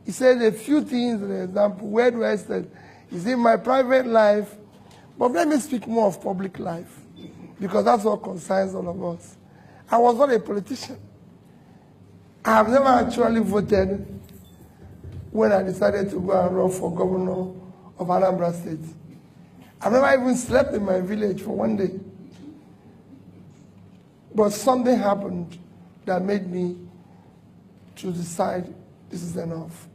He said a few things, for example, where do I stand? Is in my private life, but let me speak more of public life, because that's what concerns all of us. I was not a politician. I have never actually voted when I decided to go and run for governor of Anambra State. I've never even slept in my village for one day. But something happened that made me to decide this is enough.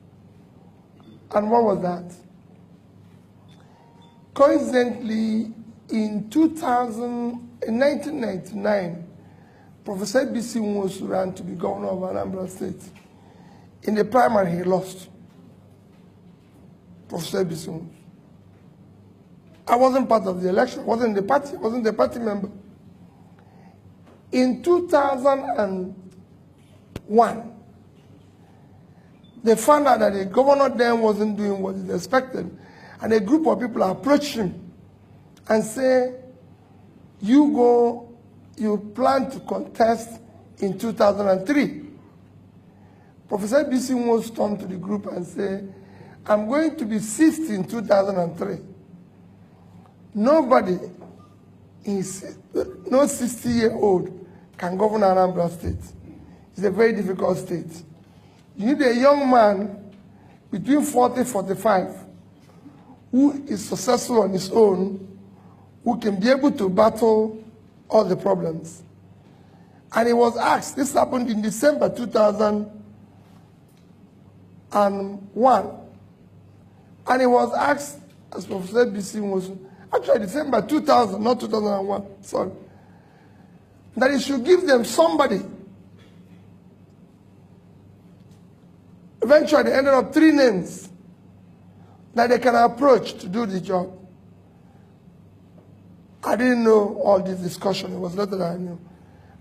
And what was that? Coincidentally, in 1999, Professor B.C. Nwosu ran to be governor of Anambra State. In the primary, he lost. Professor B.C. Nwosu. I wasn't part of the election, wasn't the party, wasn't the party member. In 2001, they found out that the governor then wasn't doing what is expected, and a group of people approached him and say, you plan to contest in 2003. Professor B.C. Nwosu turned to the group and said, I'm going to be 60 in 2003. Nobody, no 60-year-old can govern Anambra State. It's a very difficult state. You need a young man between 40 and 45 who is successful on his own, who can be able to battle all the problems. And he was asked, this happened in December 2001, and he was asked, as Professor B.C. Nwosu, actually December 2000, not 2001, sorry, that he should give them somebody. Eventually, they ended up 3 names that they can approach to do the job. I didn't know all this discussion. It was later that I knew.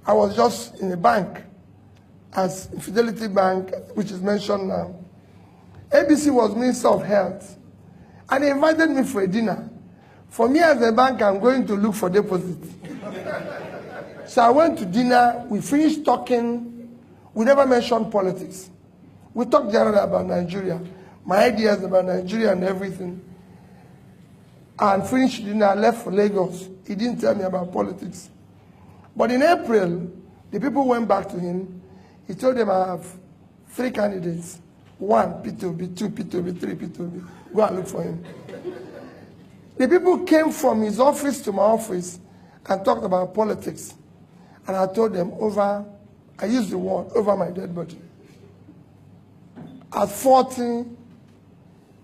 I was just in a bank, as Fidelity Bank, which is mentioned now. ABC was Minister of Health, and he invited me for a dinner. For me as a bank, I'm going to look for deposit. So I went to dinner. We finished talking. We never mentioned politics. We talked generally about Nigeria, my ideas about Nigeria and everything. And finished dinner, I left for Lagos. He didn't tell me about politics. But in April, the people went back to him. He told them, I have 3 candidates. 1, Peter Obi, 2, Peter Obi, 3, Peter Obi. Go and look for him. The people came from his office to my office and talked about politics. And I told them I used the word, over my dead body. At 40,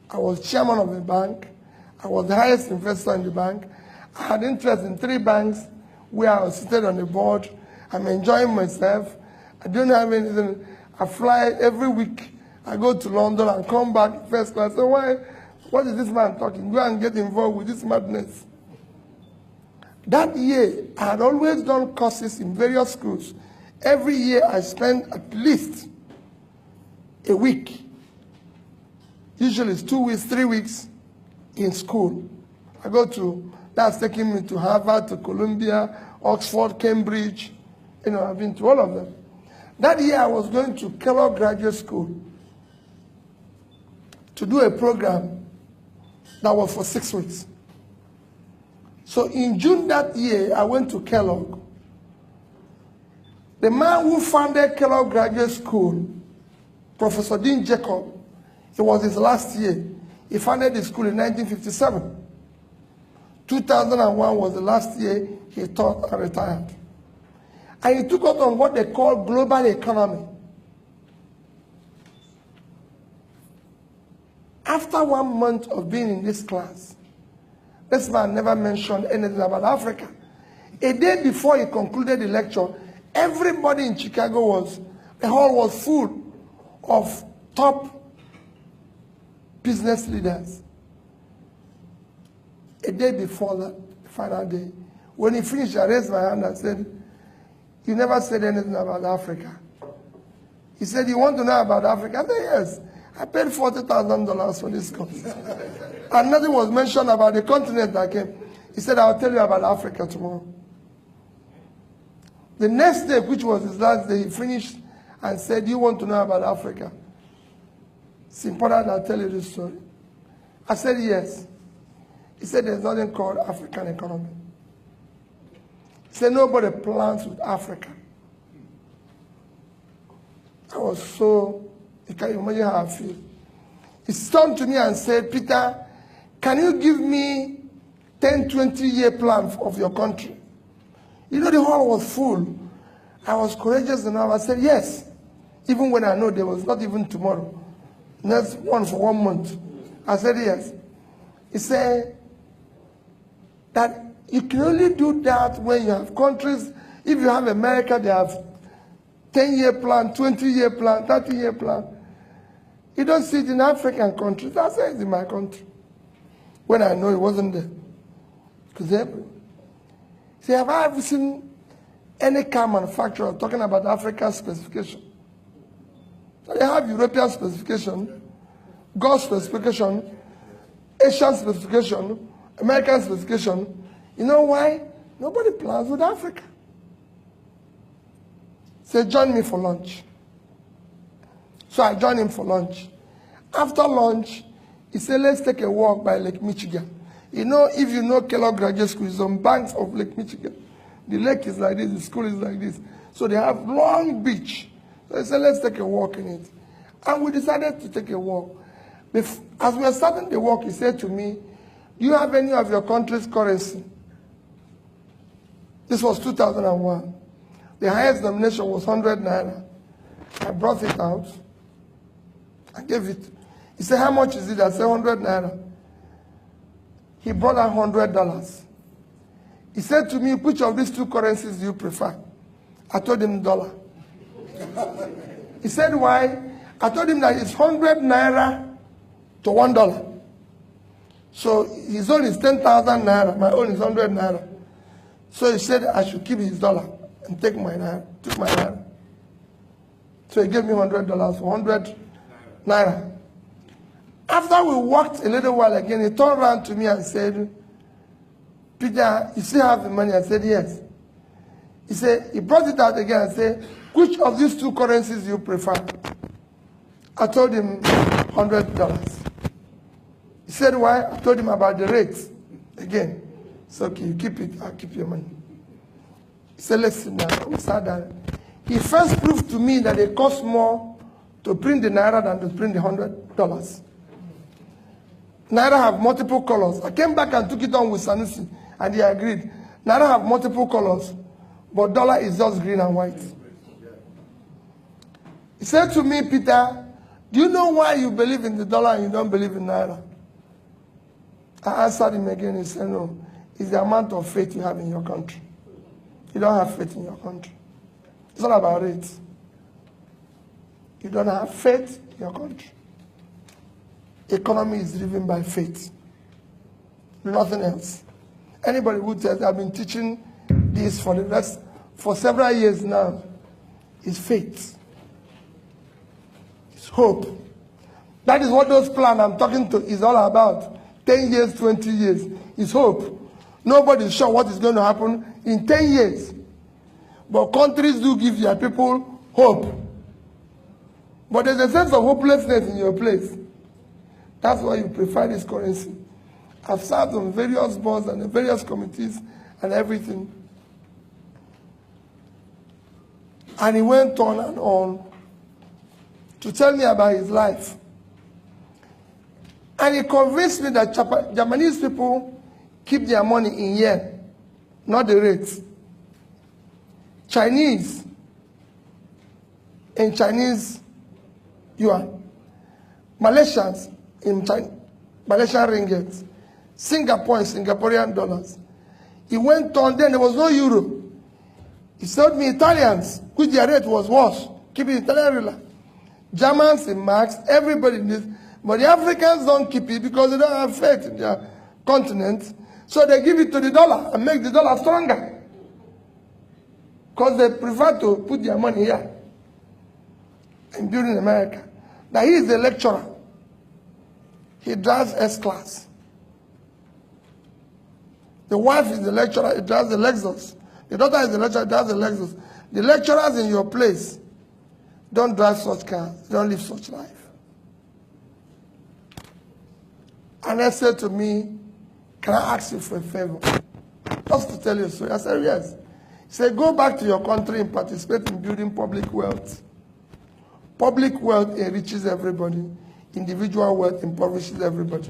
I was chairman of the bank. I was the highest investor in the bank. I had interest in 3 banks where I was seated on the board. I'm enjoying myself. I don't have anything. I fly every week. I go to London and come back first class. So what is this man talking? Go and get involved with this madness. That year, I had always done courses in various schools. Every year, I spent at least a week. Usually it's 2 weeks, 3 weeks in school. That's taking me to Harvard, to Columbia, Oxford, Cambridge. I've been to all of them. That year I was going to Kellogg Graduate School to do a program that was for 6 weeks. So in June that year, I went to Kellogg. The man who founded Kellogg Graduate School, Professor Dean Jacob, it was his last year. He founded the school in 1957. 2001 was the last year he taught and retired. And he took out on what they call global economy. After 1 month of being in this class, this man never mentioned anything about Africa. A day before he concluded the lecture, everybody in Chicago the hall was full of top business leaders. A day before that, the final day, when he finished, I raised my hand and said, you never said anything about Africa. He said, you want to know about Africa? I said, yes. I paid $40,000 for this course. And nothing was mentioned about the continent that came. He said, I'll tell you about Africa tomorrow. The next day, which was his last day, he finished and said, you want to know about Africa? It's important I tell you this story. I said, yes. He said, there's nothing called African economy. He said, nobody plans with Africa. I was so, you can imagine how I feel. He turned to me and said, Peter, can you give me 10, 20-year plan of your country? You know, the hall was full. I was courageous enough. I said, yes. Even when I know there was not even tomorrow. Next one for 1 month. I said, yes. He said that you can only do that when you have countries. If you have America, they have 10-year plan, 20-year plan, 30-year plan. You don't see it in African countries. That's why it's in my country. When I know it wasn't there. Because see, have I ever seen any car manufacturer talking about African specification? So they have European specification, Gulf specification, Asian specification, American specification. You know why? Nobody plans with Africa. Say, join me for lunch. So I joined him for lunch. After lunch, he said, let's take a walk by Lake Michigan. You know, if you know Kellogg Graduate School, it's on banks of Lake Michigan. The lake is like this, the school is like this. So they have long beach. So he said, let's take a walk in it. And we decided to take a walk. As we were starting the walk, he said to me, do you have any of your country's currency? This was 2001. The highest denomination was 100 naira. I brought it out. I gave it. He said, how much is it? I said, 100 naira. He brought out $100. He said to me, which of these two currencies do you prefer? I told him dollar. He said, why? I told him that it's 100 naira to $1. So his own is 10,000 naira. My own is 100 naira. So he said I should keep his dollar and take my naira. Took my naira. So he gave me $100 for 100 naira. After we walked a little while again, he turned around to me and said, Peter, you still have the money? I said, yes. He said, he brought it out again and said, which of these two currencies do you prefer? I told him $100. He said, why? I told him about the rates. Again. So, okay, you keep it, I'll keep your money. He said, let's sit down. We sat down. He first proved to me that it costs more to print the naira than to print the $100. Naira have multiple colors. I came back and took it on with Sanusi, and he agreed. Naira have multiple colors, but dollar is just green and white. He said to me, Peter, do you know why you believe in the dollar and you don't believe in naira? I answered him again. He said, no, it's the amount of faith you have in your country. You don't have faith in your country. It's not about it. You don't have faith in your country. Economy is driven by faith. Nothing else. Anybody who tells, I've been teaching this for several years now, is faith. It's hope. That is what those plans I'm talking to is all about. 10 years, 20 years. It's hope. Nobody is sure what is going to happen in 10 years. But countries do give their people hope. But there's a sense of hopelessness in your place. That's why you prefer this currency. I've served on various boards and various committees and everything. And he went on and on to tell me about his life. And he convinced me that Japanese people keep their money in yen, not the rates. Chinese in Chinese yuan. Malaysians in Malaysian ringgit. Singapore in Singaporean dollars. He went on, then there was no euro. He told me Italians, which their rate was worse, keep it Italian real. Germans in marks, everybody in this. But the Africans don't keep it because they don't have faith in their continent. So they give it to the dollar and make the dollar stronger. Because they prefer to put their money here and build in America. Now he is a lecturer. He drives S-Class. The wife is the lecturer, he drives the Lexus. The daughter is the lecturer, drives the Lexus. The lecturers in your place don't drive such cars, they don't live such life. And they said to me, can I ask you for a favor? Just to tell you a story. I said, yes. He said, go back to your country and participate in building public wealth. Public wealth enriches everybody. Individual wealth impoverishes everybody.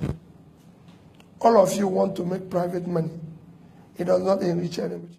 All of you want to make private money. It does not enrich anybody.